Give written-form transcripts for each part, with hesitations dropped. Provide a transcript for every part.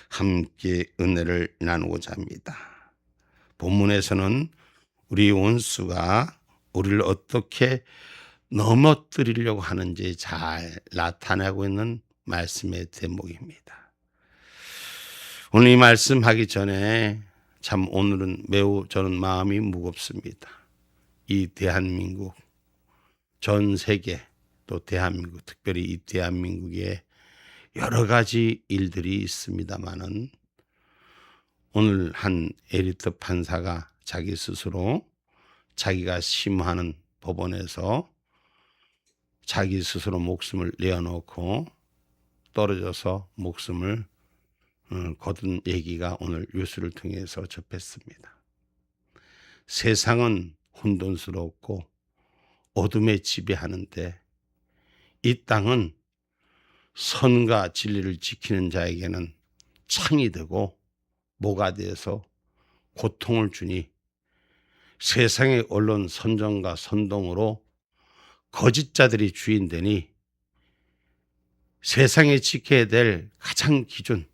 함께 은혜를 나누고자 합니다. 본문에서는 우리 원수가 우리를 어떻게 넘어뜨리려고 하는지 잘 나타내고 있는 말씀의 대목입니다. 오늘 이 말씀하기 전에 참 오늘은 매우 저는 마음이 무겁습니다. 이 대한민국, 전 세계 또 대한민국, 특별히 이 대한민국에 여러 가지 일들이 있습니다마는 오늘 한 에리트 판사가 자기 스스로 자기가 심하는 법원에서 자기 스스로 목숨을 내어놓고 떨어져서 목숨을 거둔 얘기가 오늘 뉴스를 통해서 접했습니다. 세상은 혼돈스럽고 어둠에 지배하는데 이 땅은 선과 진리를 지키는 자에게는 창이 되고 모가 되어서 고통을 주니 세상의 언론 선정과 선동으로 거짓자들이 주인되니 세상에 지켜야 될 가장 기준,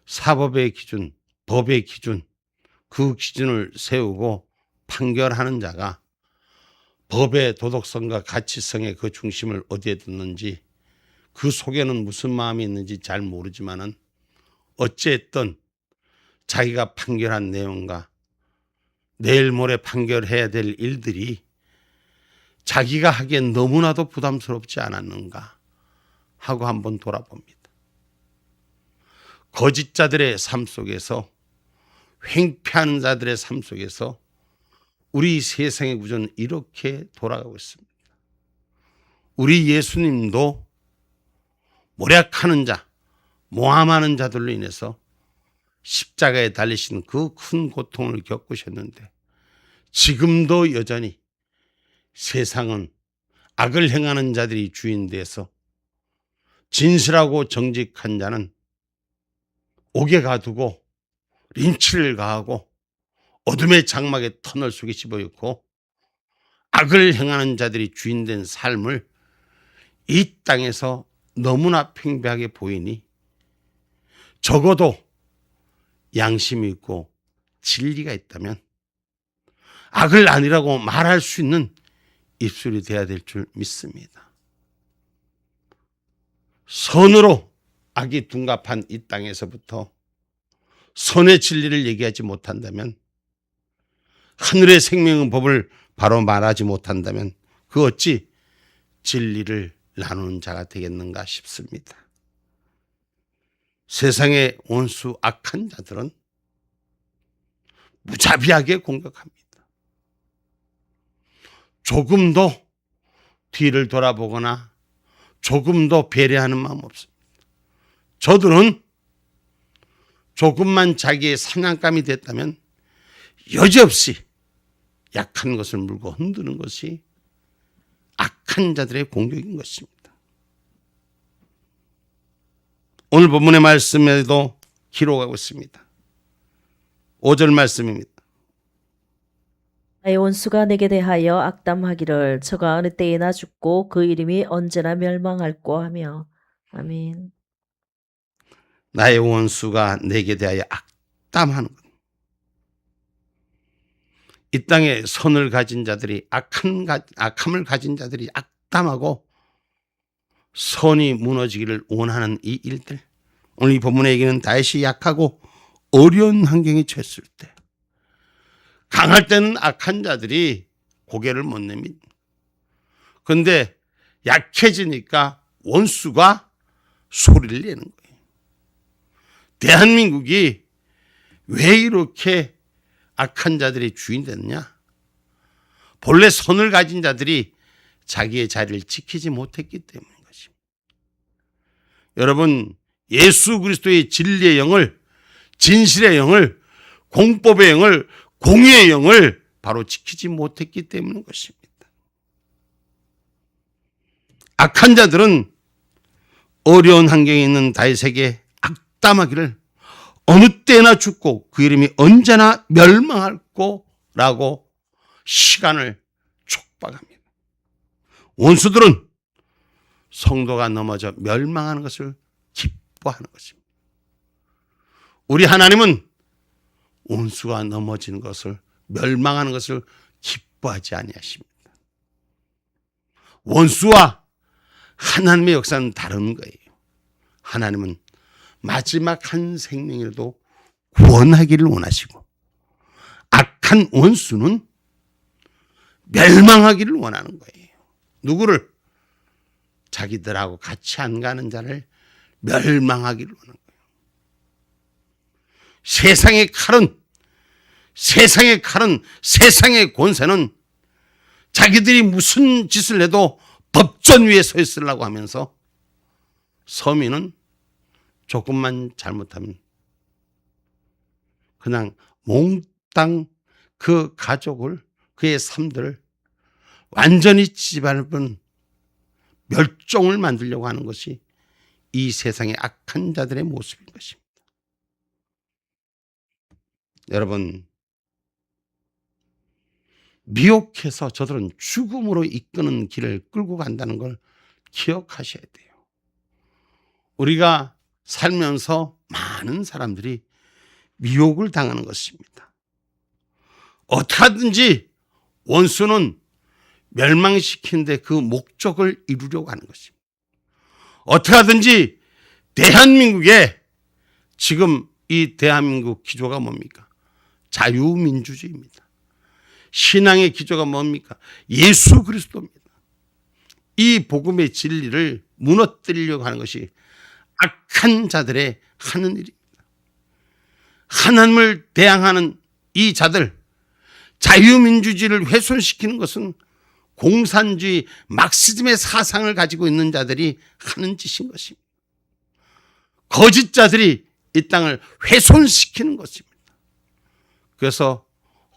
사법의 기준, 법의 기준, 그 기준을 세우고 판결하는 자가 법의 도덕성과 가치성의 그 중심을 어디에 뒀는지 그 속에는 무슨 마음이 있는지 잘 모르지만은 어찌했든 자기가 판결한 내용과 내일 모레 판결해야 될 일들이 자기가 하기엔 너무나도 부담스럽지 않았는가 하고 한번 돌아봅니다. 거짓자들의 삶 속에서, 횡패하는 자들의 삶 속에서 우리 세상의 구조는 이렇게 돌아가고 있습니다. 우리 예수님도 모략하는 자, 모함하는 자들로 인해서 십자가에 달리신 그 큰 고통을 겪으셨는데 지금도 여전히 세상은 악을 행하는 자들이 주인돼서 진실하고 정직한 자는 옥에 가두고 린치를 가하고 어둠의 장막에 터널 속에 집어넣고 악을 행하는 자들이 주인된 삶을 이 땅에서 너무나 팽배하게 보이니 적어도 양심이 있고 진리가 있다면 악을 아니라고 말할 수 있는 입술이 돼야 될 줄 믿습니다. 선으로 악이 둔갑한 이 땅에서부터 선의 진리를 얘기하지 못한다면, 하늘의 생명의 법을 바로 말하지 못한다면 그 어찌 진리를 나누는 자가 되겠는가 싶습니다. 세상의 원수 악한 자들은 무자비하게 공격합니다. 조금도 뒤를 돌아보거나 조금도 배려하는 마음 없습니다. 저들은 조금만 자기의 사냥감이 됐다면 여지없이 약한 것을 물고 흔드는 것이 악한 자들의 공격인 것입니다. 오늘 본문의 말씀에도 기록하고 있습니다. 5절 말씀입니다. 나의 원수가 내게 대하여 악담하기를 저가 어느 때에나 죽고 그 이름이 언제나 멸망할꼬 하며. 아멘. 나의 원수가 내게 대하여 악담하는 것. 이 땅에 선을 가진 자들이 악함을 가진 자들이 악담하고 선이 무너지기를 원하는 이 일들. 오늘 이 본문의 얘기는 다윗이 약하고 어려운 환경에 처했을 때, 강할 때는 악한 자들이 고개를 못 내밉니다. 그런데 약해지니까 원수가 소리를 내는 거예요. 대한민국이 왜 이렇게 악한 자들이 주인 됐느냐? 본래 선을 가진 자들이 자기의 자리를 지키지 못했기 때문인 것입니다. 여러분, 예수 그리스도의 진리의 영을, 진실의 영을, 공법의 영을, 공의의 영을 바로 지키지 못했기 때문인 것입니다. 악한 자들은 어려운 환경에 있는 다윗에게 악담하기를 어느 때나 죽고 그 이름이 언제나 멸망할 거라고 시간을 촉박합니다. 원수들은 성도가 넘어져 멸망하는 것을 기뻐하는 것입니다. 우리 하나님은 원수가 넘어지는 것을, 멸망하는 것을 기뻐하지 아니하십니다. 원수와 하나님의 역사는 다른 거예요. 하나님은 마지막 한 생명이라도 구원하기를 원하시고, 악한 원수는 멸망하기를 원하는 거예요. 누구를? 자기들하고 같이 안 가는 자를 멸망하기를 원하는 거예요. 세상의 칼은, 세상의 권세는 자기들이 무슨 짓을 해도 법전 위에 서 있으려고 하면서, 서민은 조금만 잘못하면 그냥 몽땅 그 가족을, 그의 삶들을 완전히 찌집어본 멸종을 만들려고 하는 것이 이 세상의 악한 자들의 모습인 것입니다. 여러분, 미혹해서 저들은 죽음으로 이끄는 길을 끌고 간다는 걸 기억하셔야 돼요. 우리가 살면서 많은 사람들이 미혹을 당하는 것입니다. 어떻게 하든지 원수는 멸망시키는데 그 목적을 이루려고 하는 것입니다. 어떻게 하든지 대한민국에, 지금 이 대한민국 기조가 뭡니까? 자유민주주의입니다. 신앙의 기조가 뭡니까? 예수 그리스도입니다. 이 복음의 진리를 무너뜨리려고 하는 것이 악한 자들의 하는 일입니다. 하나님을 대항하는 이 자들, 자유민주주의를 훼손시키는 것은 공산주의 막시즘의 사상을 가지고 있는 자들이 하는 짓인 것입니다. 거짓자들이 이 땅을 훼손시키는 것입니다. 그래서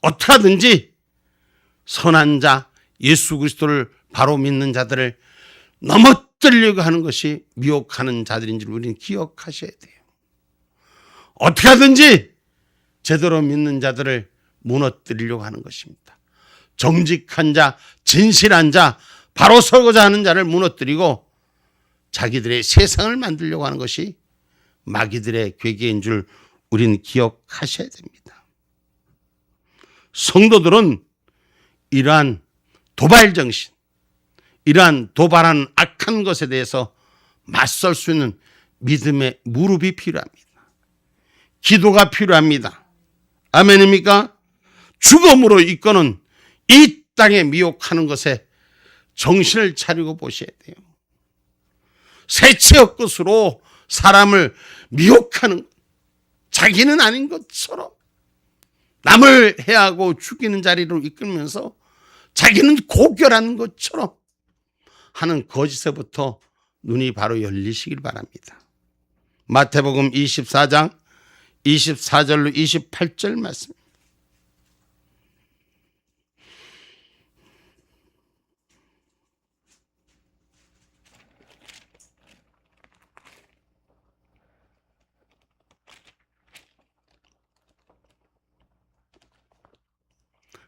어떻게 하든지 선한 자, 예수 그리스도를 바로 믿는 자들을 넘어뜨리려고 하는 것이 미혹하는 자들인 줄 우리는 기억하셔야 돼요. 어떻게 하든지 제대로 믿는 자들을 무너뜨리려고 하는 것입니다. 정직한 자, 진실한 자, 바로 서고자 하는 자를 무너뜨리고 자기들의 세상을 만들려고 하는 것이 마귀들의 괴계인 줄 우리는 기억하셔야 됩니다. 성도들은 이러한 도발 정신, 이러한 도발하는 악한 것에 대해서 맞설 수 있는 믿음의 무릎이 필요합니다. 기도가 필요합니다. 아멘입니까? 죽음으로 이끄는 이 땅에 미혹하는 것에 정신을 차리고 보셔야 돼요. 새치의 것으로 사람을 미혹하는, 자기는 아닌 것처럼 남을 해하고 죽이는 자리로 이끌면서 자기는 고결한 것처럼 하는 거짓에부터 눈이 바로 열리시길 바랍니다. 마태복음 24장 24절로 28절 말씀.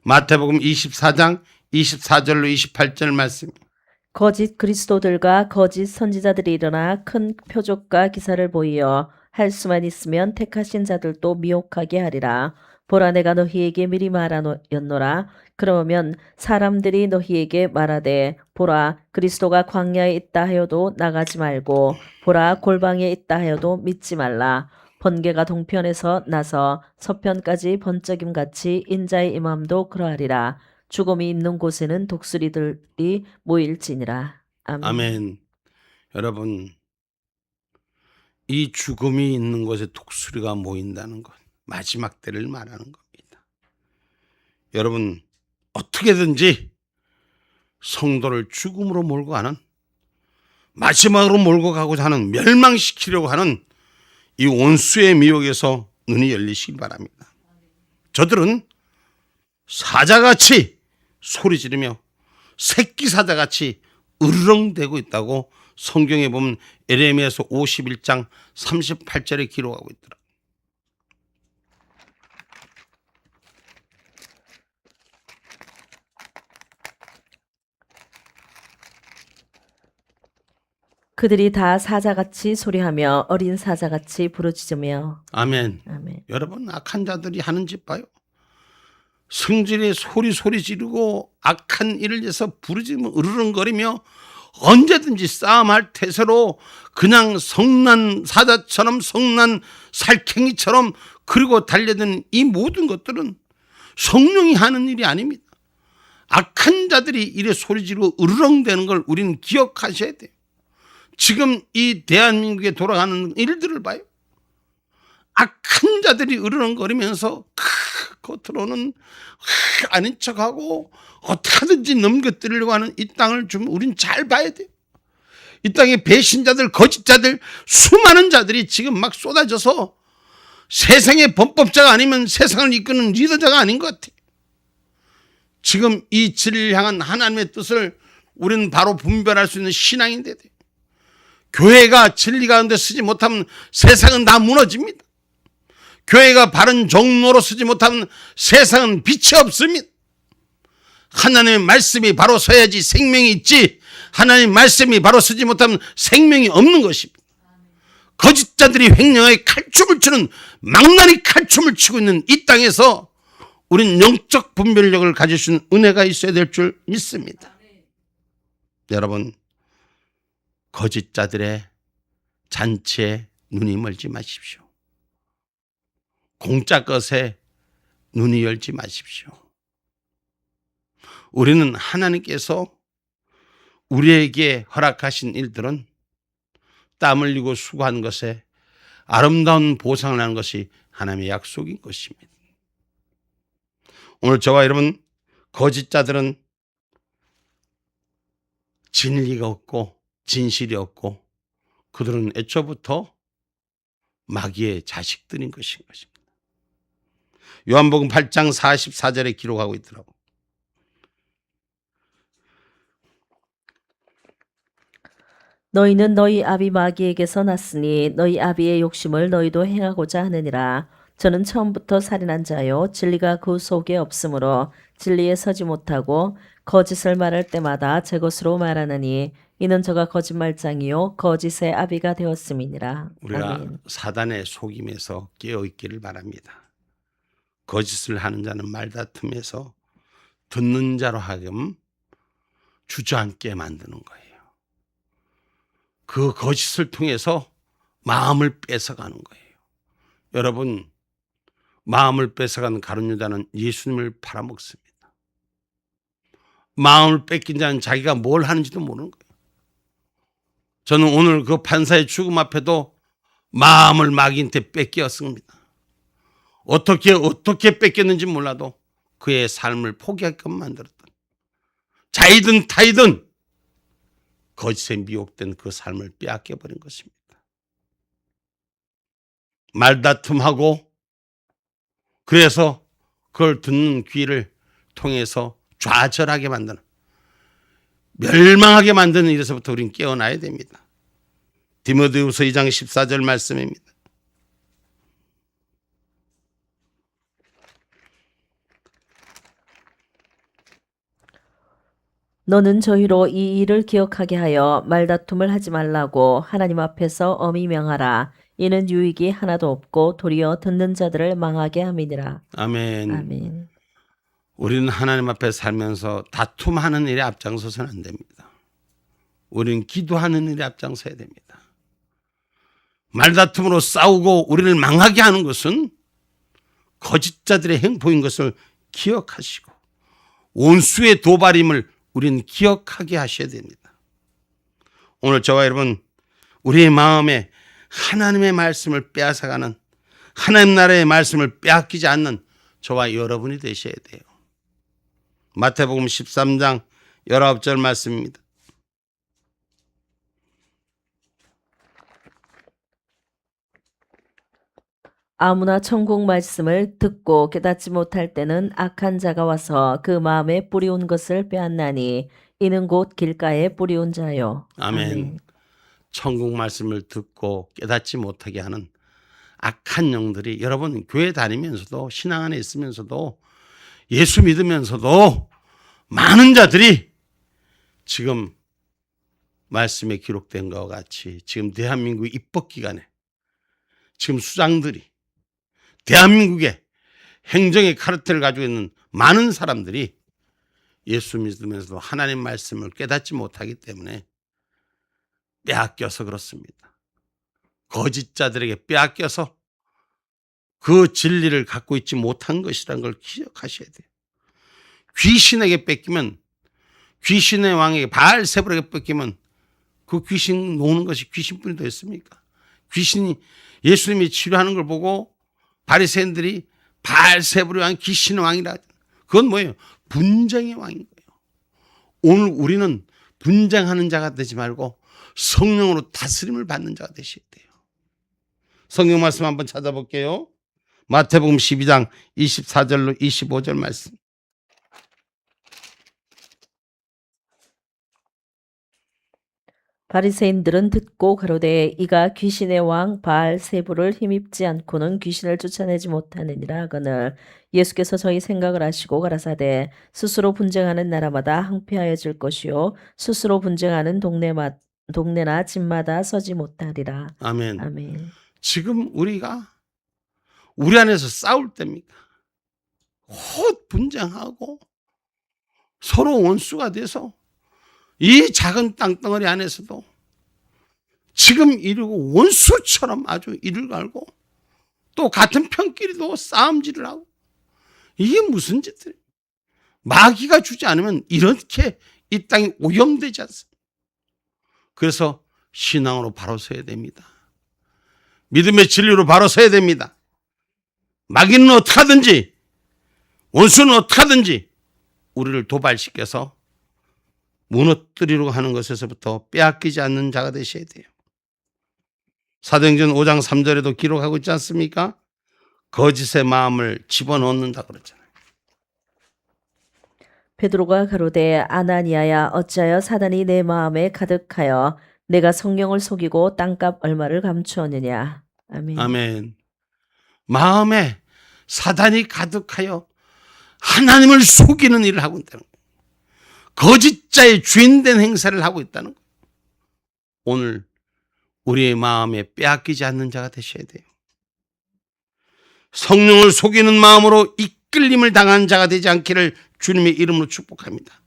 마태복음 24장 24절로 28절 말씀. 거짓 그리스도들과 거짓 선지자들이 일어나 큰 표적과 기사를 보이어 할 수만 있으면 택하신 자들도 미혹하게 하리라. 보라, 내가 너희에게 미리 말하였노라. 그러면 사람들이 너희에게 말하되, 보라, 그리스도가 광야에 있다 하여도 나가지 말고, 보라, 골방에 있다 하여도 믿지 말라. 번개가 동편에서 나서 서편까지 번쩍임같이 인자의 임함도 그러하리라. 죽음이 있는 곳에는 독수리들이 모일지니라. 아멘. 아멘. 여러분, 이 죽음이 있는 곳에 독수리가 모인다는 것, 마지막 때를 말하는 겁니다. 여러분, 어떻게든지 성도를 죽음으로 몰고 가는, 마지막으로 몰고 가고자 하는, 멸망시키려고 하는 이 원수의 미혹에서 눈이 열리시기 바랍니다. 저들은 사자같이 소리 지르며 새끼 사자같이 으르렁대고 있다고 성경에 보면 에레미야서 51장 38절에 기록하고 있더라. 그들이 다 사자같이 소리하며 어린 사자같이 부르짖으며. 아멘. 아멘. 여러분, 악한 자들이 하는 짓 봐요. 성질에 소리 지르고 악한 일을 해서 부르짖으며 으르렁거리며 언제든지 싸움할 태세로 그냥 성난 사자처럼 성난 살쾡이처럼 그리고 달려드는 이 모든 것들은 성령이 하는 일이 아닙니다. 악한 자들이 이래 소리 지르고 으르렁대는 걸 우리는 기억하셔야 돼요. 지금 이 대한민국에 돌아가는 일들을 봐요. 악한 자들이 으르렁거리면서 겉으로는 아닌 척하고 어떻게든지 넘겨뜨리려고 하는 이 땅을 좀 우린 잘 봐야 돼요. 이 땅에 배신자들, 거짓자들, 수많은 자들이 지금 막 쏟아져서 세상의 범법자가 아니면 세상을 이끄는 리더자가 아닌 것 같아요. 지금 이 진리를 향한 하나님의 뜻을 우리는 바로 분별할 수 있는 신앙인데 돼요. 교회가 진리 가운데 쓰지 못하면 세상은 다 무너집니다. 교회가 바른 종로로 쓰지 못하면 세상은 빛이 없습니다. 하나님의 말씀이 바로 서야지 생명이 있지, 하나님의 말씀이 바로 쓰지 못하면 생명이 없는 것입니다. 거짓자들이 횡령하게 칼춤을 추는 망나니 칼춤을 추고 있는 이 땅에서 우린 영적 분별력을 가질 수 있는 은혜가 있어야 될 줄 믿습니다. 여러분, 거짓자들의 잔치에 눈이 멀지 마십시오. 공짜 것에 눈이 열지 마십시오. 우리는 하나님께서 우리에게 허락하신 일들은 땀 흘리고 수고한 것에 아름다운 보상을 하는 것이 하나님의 약속인 것입니다. 오늘 저와 여러분, 거짓자들은 진리가 없고 진실이 없고 그들은 애초부터 마귀의 자식들인 것인 것입니다. 요한복음 8장 44절에 기록하고 있더라고요. 너희는 너희 아비 마귀에게서 났으니 너희 아비의 욕심을 너희도 행하고자 하느니라. 저는 처음부터 살인한 자요 진리가 그 속에 없으므로 진리에 서지 못하고 거짓을 말할 때마다 제 것으로 말하느니 이는 저가 거짓말장이요 거짓의 아비가 되었음이니라. 우리가 아멘. 사단의 속임에서 깨어있기를 바랍니다. 거짓을 하는 자는 말다툼에서 듣는 자로 하여금 주저앉게 만드는 거예요. 그 거짓을 통해서 마음을 뺏어가는 거예요. 여러분, 마음을 뺏어가는 가룟 유다는 예수님을 팔아먹습니다. 마음을 뺏긴 자는 자기가 뭘 하는지도 모르는 거예요. 저는 오늘 그 판사의 죽음 앞에도 마음을 마귀한테 뺏겼습니다. 어떻게 뺏겼는지 몰라도 그의 삶을 포기하게끔 만들었다. 자이든 타이든 거짓에 미혹된 그 삶을 빼앗겨버린 것입니다. 말다툼하고 그래서 그걸 듣는 귀를 통해서 좌절하게 만드는, 멸망하게 만드는 일에서부터 우리는 깨어나야 됩니다. 디모데후서 2장 14절 말씀입니다. 너는 저희로 이 일을 기억하게 하여 말다툼을 하지 말라고 하나님 앞에서 엄히 명하라. 이는 유익이 하나도 없고 도리어 듣는 자들을 망하게 함이니라. 아멘. 아멘. 우리는 하나님 앞에 살면서 다툼하는 일에 앞장서서는 안 됩니다. 우리는 기도하는 일에 앞장서야 됩니다. 말다툼으로 싸우고 우리를 망하게 하는 것은 거짓자들의 행포인 것을 기억하시고 원수의 도발임을 우리는 기억하게 하셔야 됩니다. 오늘 저와 여러분, 우리의 마음에 하나님의 말씀을 빼앗아가는, 하나님 나라의 말씀을 빼앗기지 않는 저와 여러분이 되셔야 돼요. 마태복음 13장 19절 말씀입니다. 아무나 천국 말씀을 듣고 깨닫지 못할 때는 악한 자가 와서 그 마음에 뿌리온 것을 빼앗나니 이는 곧 길가에 뿌리온 자요. 아멘. 천국 말씀을 듣고 깨닫지 못하게 하는 악한 영들이, 여러분 교회 다니면서도 신앙 안에 있으면서도 예수 믿으면서도 많은 자들이 지금 말씀에 기록된 것과 같이 지금 대한민국 입법기관에 지금 수장들이 대한민국의 행정의 카르텔을 가지고 있는 많은 사람들이 예수 믿으면서도 하나님 말씀을 깨닫지 못하기 때문에 빼앗겨서 그렇습니다. 거짓자들에게 빼앗겨서 그 진리를 갖고 있지 못한 것이라는 걸 기억하셔야 돼요. 귀신에게 뺏기면, 귀신의 왕에게 바알세불에게 뺏기면 그 귀신 노는 것이 귀신뿐이 되었습니까? 귀신이 예수님이 치료하는 걸 보고 바리새인들이 바알세불의 왕, 귀신의 왕이라. 그건 뭐예요? 분쟁의 왕인 거예요. 오늘 우리는 분쟁하는 자가 되지 말고 성령으로 다스림을 받는 자가 되셔야 돼요. 성경 말씀 한번 찾아볼게요. 마태복음 12장 24절로 25절 말씀. 바리새인들은 듣고 가로되 이가 귀신의 왕 바알세불을 힘입지 않고는 귀신을 쫓아내지 못하느니라 하거늘 예수께서 저희 생각을 아시고 가라사대 스스로 분쟁하는 나라마다 항폐하여질 것이요 스스로 분쟁하는 동네나 집마다 서지 못하리라. 아멘. 아멘. 지금 우리가 우리 안에서 싸울 때입니까? 헛 분쟁하고 서로 원수가 돼서 이 작은 땅덩어리 안에서도 지금 이러고 원수처럼 아주 이를 갈고 또 같은 편끼리도 싸움질을 하고 이게 무슨 짓들이에요? 마귀가 주지 않으면 이렇게 이 땅이 오염되지 않습니다. 그래서 신앙으로 바로 서야 됩니다. 믿음의 진리로 바로 서야 됩니다. 마귀는 어떻게 하든지 원수는 어떻게 하든지 우리를 도발시켜서 무너뜨리려고 하는 것에서부터 빼앗기지 않는 자가 되셔야 돼요. 사도행전 5장 3절에도 기록하고 있지 않습니까? 거짓의 마음을 집어넣는다 그랬잖아요. 베드로가 가로되 아나니아야 어찌하여 사단이 내 마음에 가득하여 내가 성령을 속이고 땅값 얼마를 감추었느냐. 아멘. 아멘. 마음에 사단이 가득하여 하나님을 속이는 일을 하고 있다는 거예요. 거짓자의 주인된 행사를 하고 있다는 거예요. 오늘 우리의 마음에 빼앗기지 않는 자가 되셔야 돼요. 성령을 속이는 마음으로 이끌림을 당한 자가 되지 않기를 주님의 이름으로 축복합니다.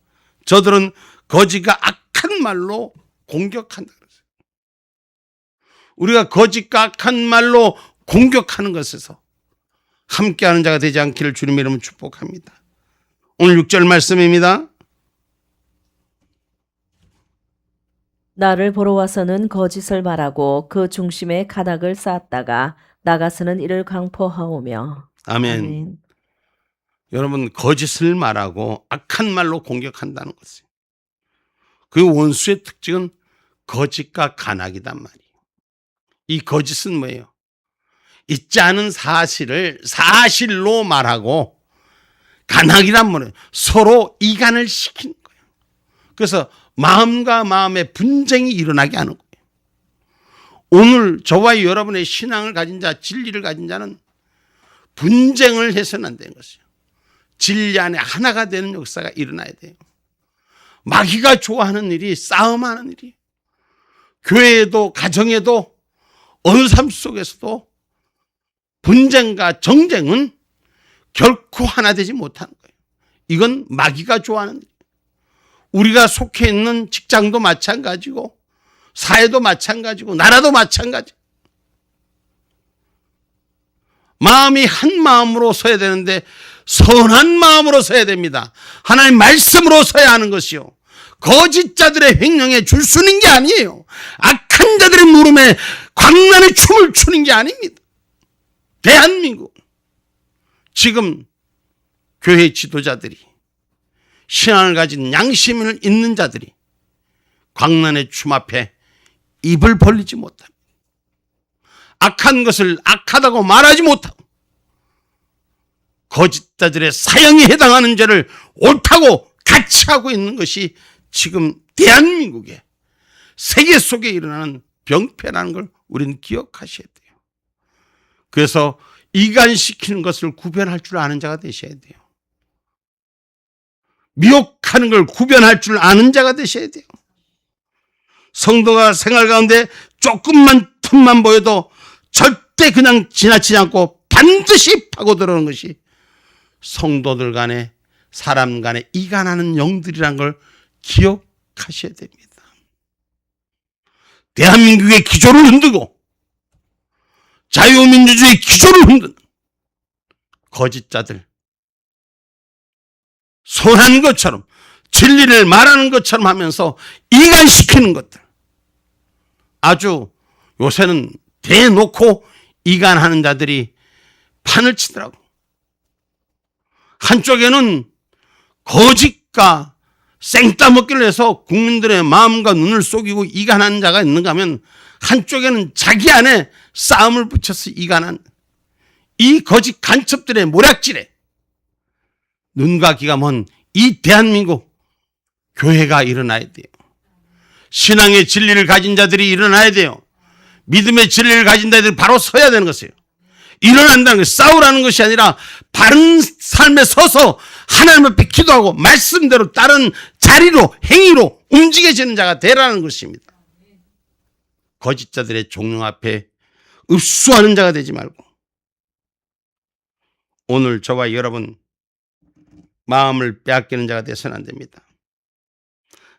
저들은 거짓과 악한 말로 공격한다 그랬어요. 우리가 거짓과 악한 말로 공격하는 것에서 함께하는 자가 되지 않기를 주님의 이름으로 축복합니다. 오늘 6절 말씀입니다. 나를 보러 와서는 거짓을 말하고 그 중심에 가닥을 쌓았다가 나가서는 이를 강포하오며. 아멘. 아멘. 여러분 거짓을 말하고 악한 말로 공격한다는 것이에요. 그 원수의 특징은 거짓과 간악이단 말이에요. 이 거짓은 뭐예요? 있지 않은 사실을 사실로 말하고 간악이란 말이에요. 서로 이간을 시키는 거예요. 그래서 마음과 마음의 분쟁이 일어나게 하는 거예요. 오늘 저와 여러분의 신앙을 가진 자, 진리를 가진 자는 분쟁을 해서는 안 되는 것이에요. 진리 안에 하나가 되는 역사가 일어나야 돼요. 마귀가 좋아하는 일이 싸움하는 일이에요. 교회에도 가정에도 어느 삶 속에서도 분쟁과 정쟁은 결코 하나 되지 못하는 거예요. 이건 마귀가 좋아하는 일이에요. 우리가 속해 있는 직장도 마찬가지고 사회도 마찬가지고 나라도 마찬가지. 마음이 한 마음으로 서야 되는데 선한 마음으로 서야 됩니다. 하나님 말씀으로 서야 하는 것이요. 거짓자들의 횡령에 줄 서는 게 아니에요. 악한 자들의 물음에 광란의 춤을 추는 게 아닙니다. 대한민국 지금 교회 지도자들이 신앙을 가진 양심을 있는 자들이 광란의 춤 앞에 입을 벌리지 못합니다. 악한 것을 악하다고 말하지 못하고 거짓자들의 사형에 해당하는 죄를 옳다고 같이 하고 있는 것이 지금 대한민국의 세계 속에 일어나는 병폐라는 걸 우리는 기억하셔야 돼요. 그래서 이간시키는 것을 구별할 줄 아는 자가 되셔야 돼요. 미혹하는 걸 구별할 줄 아는 자가 되셔야 돼요. 성도가 생활 가운데 조금만 틈만 보여도 절대 그냥 지나치지 않고 반드시 파고들어오는 것이 성도들 간에 사람 간에 이간하는 영들이란 걸 기억하셔야 됩니다. 대한민국의 기조를 흔들고 자유민주주의 기조를 흔드는 거짓자들, 선한 것처럼 진리를 말하는 것처럼 하면서 이간시키는 것들, 아주 요새는 대놓고 이간하는 자들이 판을 치더라고. 한쪽에는 거짓과 생따먹기를 해서 국민들의 마음과 눈을 속이고 이간하는 자가 있는가 하면 한쪽에는 자기 안에 싸움을 붙여서 이간한 이 거짓 간첩들의 모략질에 눈과 귀가 먼 이 대한민국 교회가 일어나야 돼요. 신앙의 진리를 가진 자들이 일어나야 돼요. 믿음의 진리를 가진 자들이 바로 서야 되는 것이에요. 일어난다는 것이 싸우라는 것이 아니라 바른 삶에 서서 하나님 앞에 기도하고 말씀대로 다른 자리로 행위로 움직여지는 자가 되라는 것입니다. 거짓자들의 종용 앞에 읍수하는 자가 되지 말고 오늘 저와 여러분 마음을 빼앗기는 자가 되어서는 안 됩니다.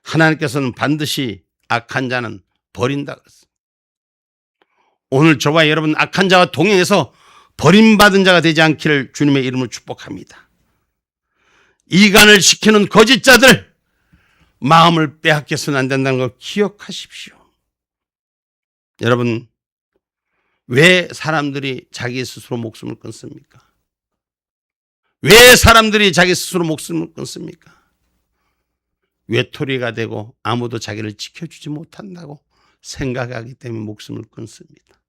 하나님께서는 반드시 악한 자는 버린다 그랬어요. 오늘 저와 여러분 악한 자와 동행해서 버림받은 자가 되지 않기를 주님의 이름으로 축복합니다. 이간을 시키는 거짓자들 마음을 빼앗겨서는 안 된다는 걸 기억하십시오. 여러분, 왜 사람들이 자기 스스로 목숨을 끊습니까? 왜 사람들이 자기 스스로 목숨을 끊습니까? 외톨이가 되고 아무도 자기를 지켜주지 못한다고 생각하기 때문에 목숨을 끊습니다.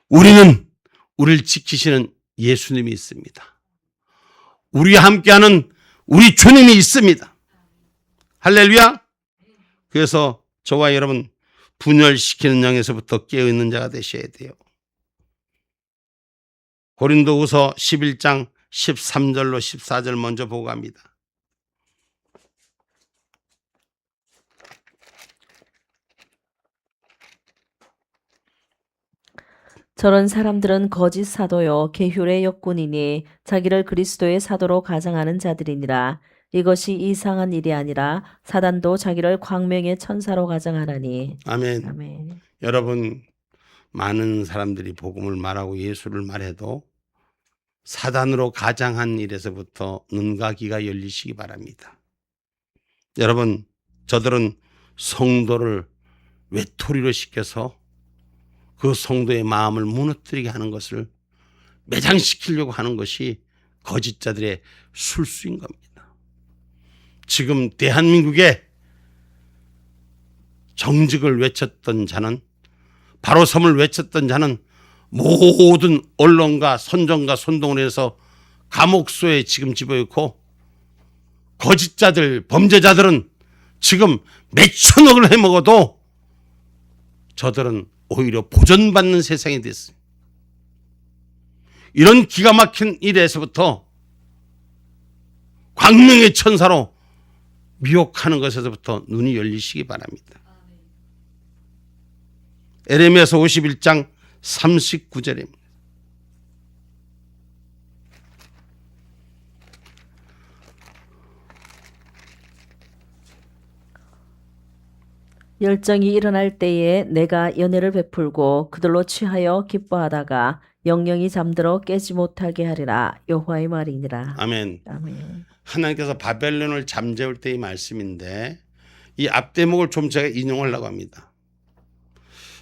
우리는 우리를 지키시는 예수님이 있습니다. 우리와 함께하는 우리 주님이 있습니다. 할렐루야. 그래서 저와 여러분 분열시키는 영에서부터 깨어있는 자가 되셔야 돼요. 고린도후서 11장 13절로 14절 먼저 보고 갑니다. 저런 사람들은 거짓 사도요 계율의 역군이니 자기를 그리스도의 사도로 가장하는 자들이니라. 이것이 이상한 일이 아니라 사단도 자기를 광명의 천사로 가장하나니. 아멘. 아멘. 여러분, 많은 사람들이 복음을 말하고 예수를 말해도 사단으로 가장한 일에서부터 눈과 귀가 열리시기 바랍니다. 여러분, 저들은 성도를 외톨이로 시켜서 그 성도의 마음을 무너뜨리게 하는 것을 매장시키려고 하는 것이 거짓자들의 술수인 겁니다. 지금 대한민국에 정직을 외쳤던 자는, 바로 섬을 외쳤던 자는 모든 언론과 선정과 선동을 해서 감옥소에 지금 집어넣고 거짓자들, 범죄자들은 지금 몇천억을 해먹어도 저들은 오히려 보존받는 세상이 됐어요. 이런 기가 막힌 일에서부터 광명의 천사로 미혹하는 것에서부터 눈이 열리시기 바랍니다. 에레미야서 51장 39절입니다. 열정이 일어날 때에 내가 연애를 베풀고 그들로 취하여 기뻐하다가 영영이 잠들어 깨지 못하게 하리라. 여호와의 말이니라. 아멘. 아멘. 하나님께서 바벨론을 잠재울 때의 말씀인데 이 앞대목을 좀 제가 인용하려고 합니다.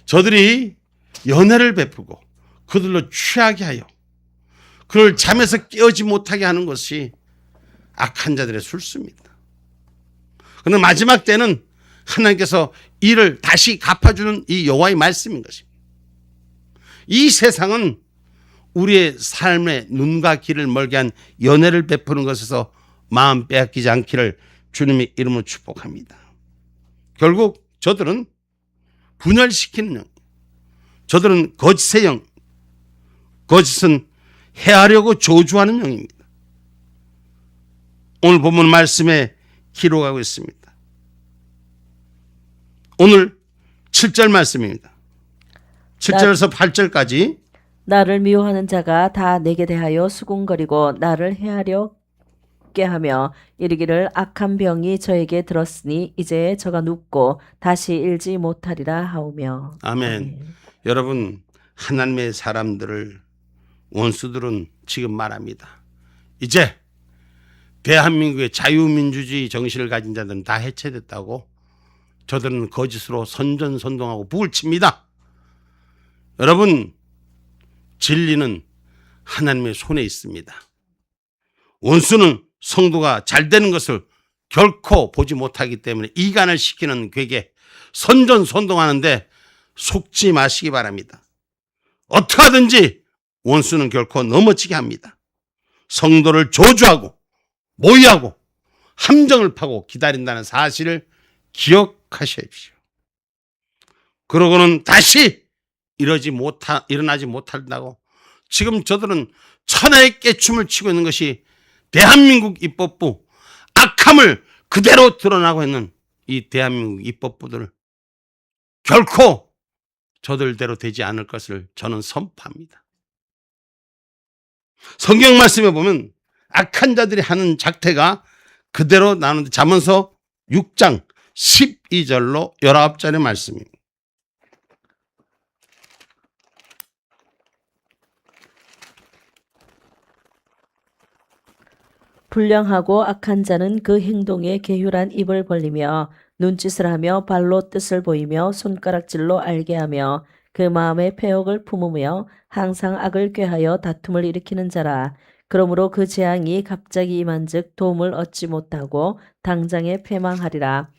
저들이 연애를 베푸고 그들로 취하게 하여 그를 잠에서 깨우지 못하게 하는 것이 악한 자들의 술수입니다. 그런데 마지막 때는 하나님께서 이를 다시 갚아주는 이 여호와의 말씀인 것입니다. 이 세상은 우리의 삶의 눈과 귀를 멀게 한 연애를 베푸는 것에서 마음 빼앗기지 않기를 주님의 이름으로 축복합니다. 결국 저들은 분열시키는 영, 저들은 거짓의 영, 거짓은 해하려고 저주하는 영입니다. 오늘 본문 말씀에 기록하고 있습니다. 오늘 7절 말씀입니다. 7절에서 8절까지 나를 미워하는 자가 다 내게 대하여 수군거리고 나를 헤아려게 하며 이르기를 악한 병이 저에게 들었으니 이제 저가 눕고 다시 일지 못하리라 하오며. 아멘. 여러분, 하나님의 사람들을 원수들은 지금 말합니다. 이제 대한민국의 자유민주주의 정신을 가진 자들은 다 해체됐다고. 저들은 거짓으로 선전선동하고 북을 칩니다. 여러분, 진리는 하나님의 손에 있습니다. 원수는 성도가 잘 되는 것을 결코 보지 못하기 때문에 이간을 시키는 괴계, 선전선동하는데 속지 마시기 바랍니다. 어떻게 하든지 원수는 결코 넘어지게 합니다. 성도를 저주하고 모의하고 함정을 파고 기다린다는 사실을 기억하셔야죠. 그러고는 다시 일어나지 못한다고. 지금 저들은 천하의 깨춤을 치고 있는 것이 대한민국 입법부, 악함을 그대로 드러나고 있는 이 대한민국 입법부들을 결코 저들대로 되지 않을 것을 저는 선포합니다. 성경 말씀에 보면 악한 자들이 하는 작태가 그대로 나오는데 잠언서 6장 12절로 19절의 말씀입니다. 불량하고 악한 자는 그 행동에 계율한 입을 벌리며 눈짓을 하며 발로 뜻을 보이며 손가락질로 알게 하며 그 마음에 패역을 품으며 항상 악을 꾀하여 다툼을 일으키는 자라. 그러므로 그 재앙이 갑자기 임한즉 도움을 얻지 못하고 당장에 패망하리라.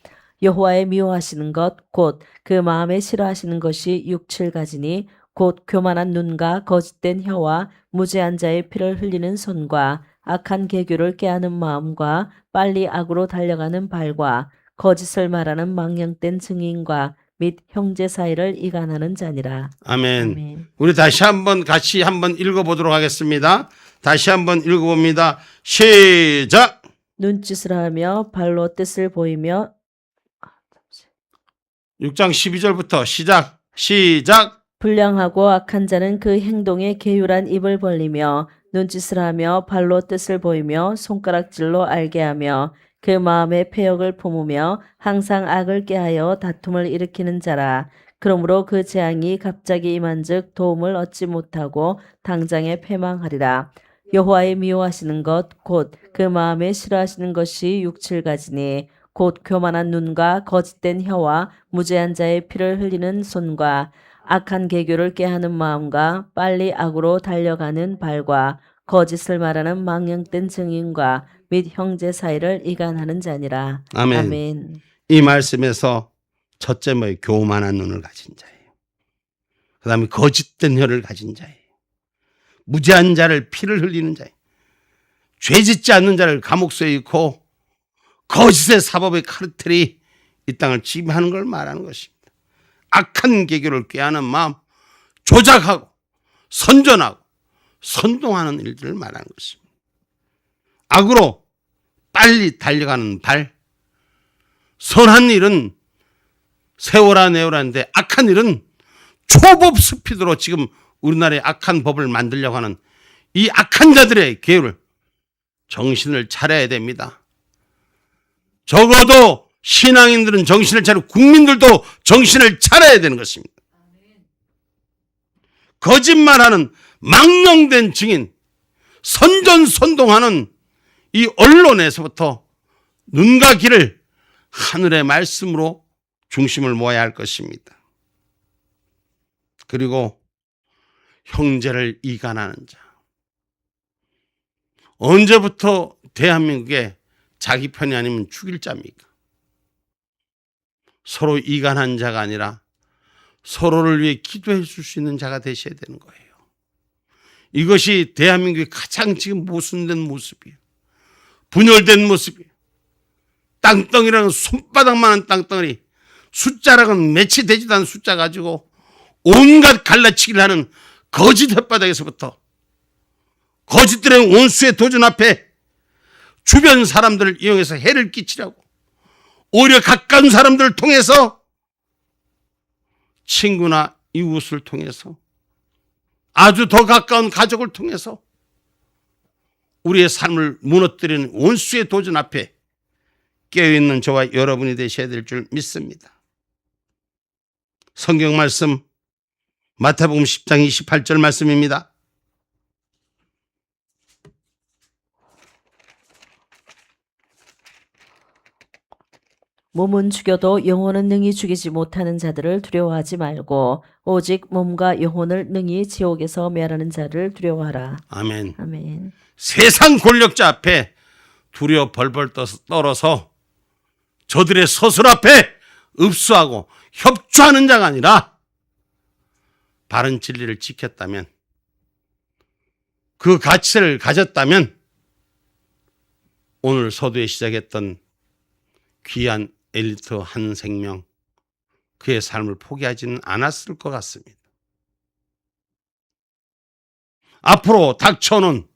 여호와의 미워하시는 것 곧 그 마음에 싫어하시는 것이 6, 7가지니 곧 교만한 눈과 거짓된 혀와 무죄한 자의 피를 흘리는 손과 악한 계교를 꾀하는 마음과 빨리 악으로 달려가는 발과 거짓을 말하는 망령된 증인과 및 형제 사이를 이간하는 자니라. 아멘. 아멘. 우리 다시 한번 같이 한번 읽어보도록 하겠습니다. 다시 한번 읽어봅니다. 시작. 눈짓을 하며 발로 뜻을 보이며 6장 12절부터 시작. 불량하고 악한 자는 그 행동에 계율한 입을 벌리며 눈짓을 하며 발로 뜻을 보이며 손가락질로 알게 하며 그 마음에 패역을 품으며 항상 악을 꾀하여 다툼을 일으키는 자라. 그러므로 그 재앙이 갑자기 임한즉 도움을 얻지 못하고 당장에 패망하리라. 여호와의 미워하시는 것 곧 그 마음에 싫어하시는 것이 6, 7가지니 곧 교만한 눈과 거짓된 혀와 무죄한 자의 피를 흘리는 손과 악한 계교를 꾀하는 마음과 빨리 악으로 달려가는 발과 거짓을 말하는 망령된 증인과 및 형제 사이를 이간하는 자니라. 아멘. 아멘. 이 말씀에서 첫째 뭐예요? 교만한 눈을 가진 자예요. 그 다음에 거짓된 혀를 가진 자예요. 무죄한 자를 피를 흘리는 자예요. 죄짓지 않는 자를 감옥소에 넣고 거짓의 사법의 카르텔이 이 땅을 지배하는 걸 말하는 것입니다. 악한 계교를 꾀하는 마음, 조작하고 선전하고 선동하는 일들을 말하는 것입니다. 악으로 빨리 달려가는 발, 선한 일은 세워라 내오라는데 악한 일은 초법 스피드로 지금 우리나라의 악한 법을 만들려고 하는 이 악한 자들의 계율을 정신을 차려야 됩니다. 적어도 신앙인들은 정신을 차리고 국민들도 정신을 차려야 되는 것입니다. 거짓말하는 망령된 증인, 선전선동하는 이 언론에서부터 눈과 귀를 하늘의 말씀으로 중심을 모아야 할 것입니다. 그리고 형제를 이간하는 자. 언제부터 대한민국에 자기 편이 아니면 죽일 자입니까? 서로 이간한 자가 아니라 서로를 위해 기도해 줄 수 있는 자가 되셔야 되는 거예요. 이것이 대한민국의 가장 지금 모순된 모습이에요. 분열된 모습이에요. 땅덩이라는 손바닥만한 땅덩어리, 숫자랑은 매치되지도 않은 숫자 가지고 온갖 갈라치기를 하는 거짓 혓바닥에서부터 거짓들의 원수의 도전 앞에 주변 사람들을 이용해서 해를 끼치려고 오히려 가까운 사람들을 통해서 친구나 이웃을 통해서, 아주 더 가까운 가족을 통해서 우리의 삶을 무너뜨리는 원수의 도전 앞에 깨어있는 저와 여러분이 되셔야 될 줄 믿습니다. 성경 말씀 마태복음 10장 28절 말씀입니다. 몸은 죽여도 영혼은 능히 죽이지 못하는 자들을 두려워하지 말고 오직 몸과 영혼을 능히 지옥에서 멸하는 자를 두려워하라. 아멘. 아멘. 세상 권력자 앞에 두려워 벌벌 떨어서 저들의 서술 앞에 읍수하고 협조하는 자가 아니라 바른 진리를 지켰다면, 그 가치를 가졌다면 오늘 서두에 시작했던 귀한 엘리트 한 생명, 그의 삶을 포기하지는 않았을 것 같습니다. 앞으로 닥쳐오는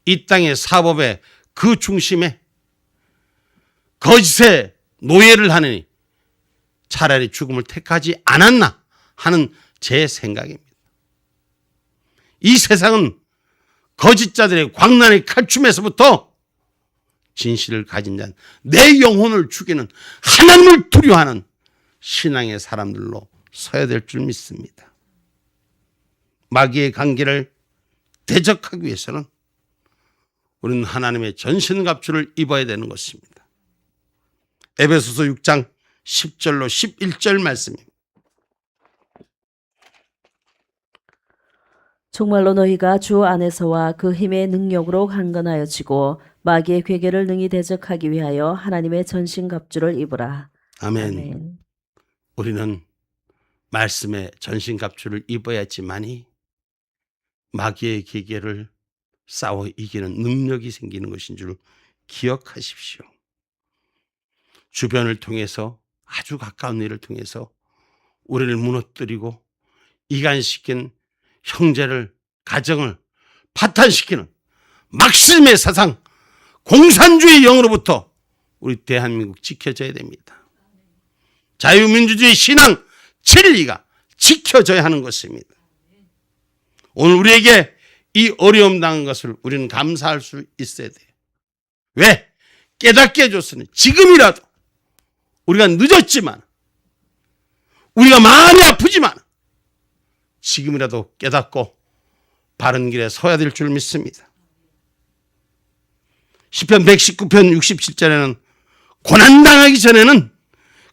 이 땅의 사법의 그 중심에 거짓의 노예를 하느니 차라리 죽음을 택하지 않았나 하는 제 생각입니다. 이 세상은 거짓자들의 광란의 칼춤에서부터 진실을 가진 자, 내 영혼을 죽이는 하나님을 두려워하는 신앙의 사람들로 서야 될 줄 믿습니다. 마귀의 관계를 대적하기 위해서는 우리는 하나님의 전신갑주를 입어야 되는 것입니다. 에베소서 6장 10절로 11절 말씀입니다. 정말로 너희가 주 안에서와 그 힘의 능력으로 강건하여지고 마귀의 괴계를 능히 대적하기 위하여 하나님의 전신갑주를 입으라. 아멘. 아멘. 우리는 말씀의 전신갑주를 입어야지만이 마귀의 계계를 싸워 이기는 능력이 생기는 것인 줄 기억하십시오. 주변을 통해서, 아주 가까운 일을 통해서 우리를 무너뜨리고 이간시킨 형제를, 가정을 파탄시키는 막심의 사상, 공산주의 영으로부터 우리 대한민국 지켜져야 됩니다. 자유민주주의 신앙, 진리가 지켜져야 하는 것입니다. 오늘 우리에게 이 어려움 당한 것을 우리는 감사할 수 있어야 돼요. 왜? 깨닫게 해줬으니 지금이라도 우리가 늦었지만, 우리가 많이 아프지만 지금이라도 깨닫고 바른 길에 서야 될 줄 믿습니다. 시편 119편 67절에는 고난당하기 전에는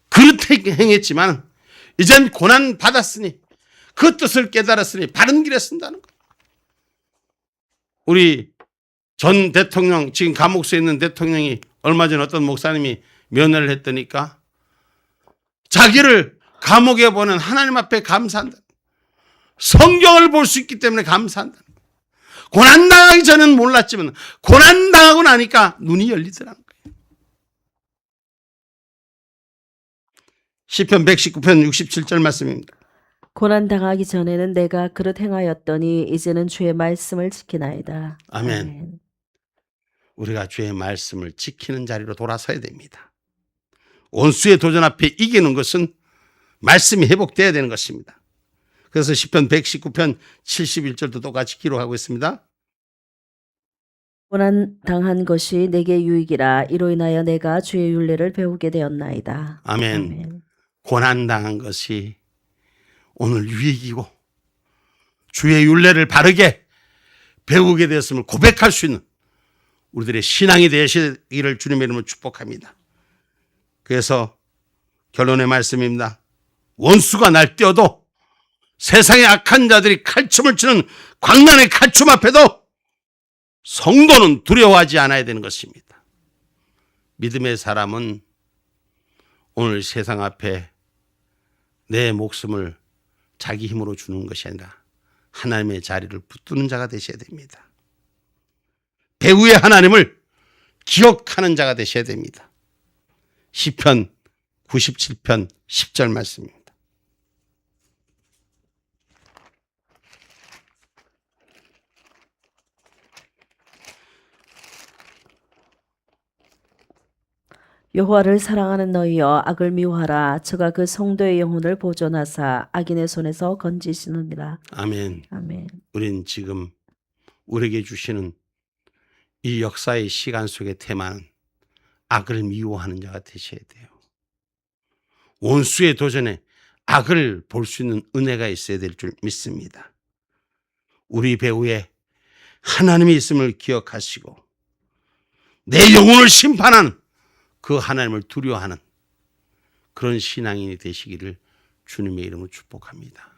그릇 행했지만 이젠 고난 받았으니 그 뜻을 깨달았으니 바른 길에 쓴다는 거예요. 우리 전 대통령, 지금 감옥수에 있는 대통령이 얼마 전 어떤 목사님이 면회를 했더니까 자기를 감옥에 보낸 하나님 앞에 감사한다. 성경을 볼 수 있기 때문에 감사한다. 고난당하기 전에는 몰랐지만 고난당하고 나니까 눈이 열리더라는 거예요. 시편 119편 67절 말씀입니다. 고난당하기 전에는 내가 그릇 행하였더니 이제는 주의 말씀을 지키나이다. 아멘. 우리가 주의 말씀을 지키는 자리로 돌아서야 됩니다. 원수의 도전 앞에 이기는 것은 말씀이 회복되어야 되는 것입니다. 그래서 시편 119편 71절도 똑같이 기록하고 있습니다. 고난당한 것이 내게 유익이라 이로 인하여 내가 주의 율례를 배우게 되었나이다. 아멘. 아멘. 고난당한 것이 오늘 유익이고 주의 율례를 바르게 배우게 되었음을 고백할 수 있는 우리들의 신앙이 되시기를 주님의 이름으로 축복합니다. 그래서 결론의 말씀입니다. 원수가 날뛰어도 세상의 악한 자들이 칼춤을 치는 광란의 칼춤 앞에도 성도는 두려워하지 않아야 되는 것입니다. 믿음의 사람은 오늘 세상 앞에 내 목숨을 자기 힘으로 주는 것이 아니라 하나님의 자리를 붙드는 자가 되셔야 됩니다. 배후의 하나님을 기억하는 자가 되셔야 됩니다. 시편 97편 10절 말씀입니다. 여호와를 사랑하는 너희여 악을 미워하라. 저가 그 성도의 영혼을 보존하사 악인의 손에서 건지시느니라. 아멘. 아멘. 우린 지금 우리에게 주시는 이 역사의 시간 속의 테마는 악을 미워하는 자가 되셔야 돼요. 원수의 도전에 악을 볼 수 있는 은혜가 있어야 될 줄 믿습니다. 우리 배후에 하나님이 있음을 기억하시고 내 영혼을 심판하는 그 하나님을 두려워하는 그런 신앙인이 되시기를 주님의 이름으로 축복합니다.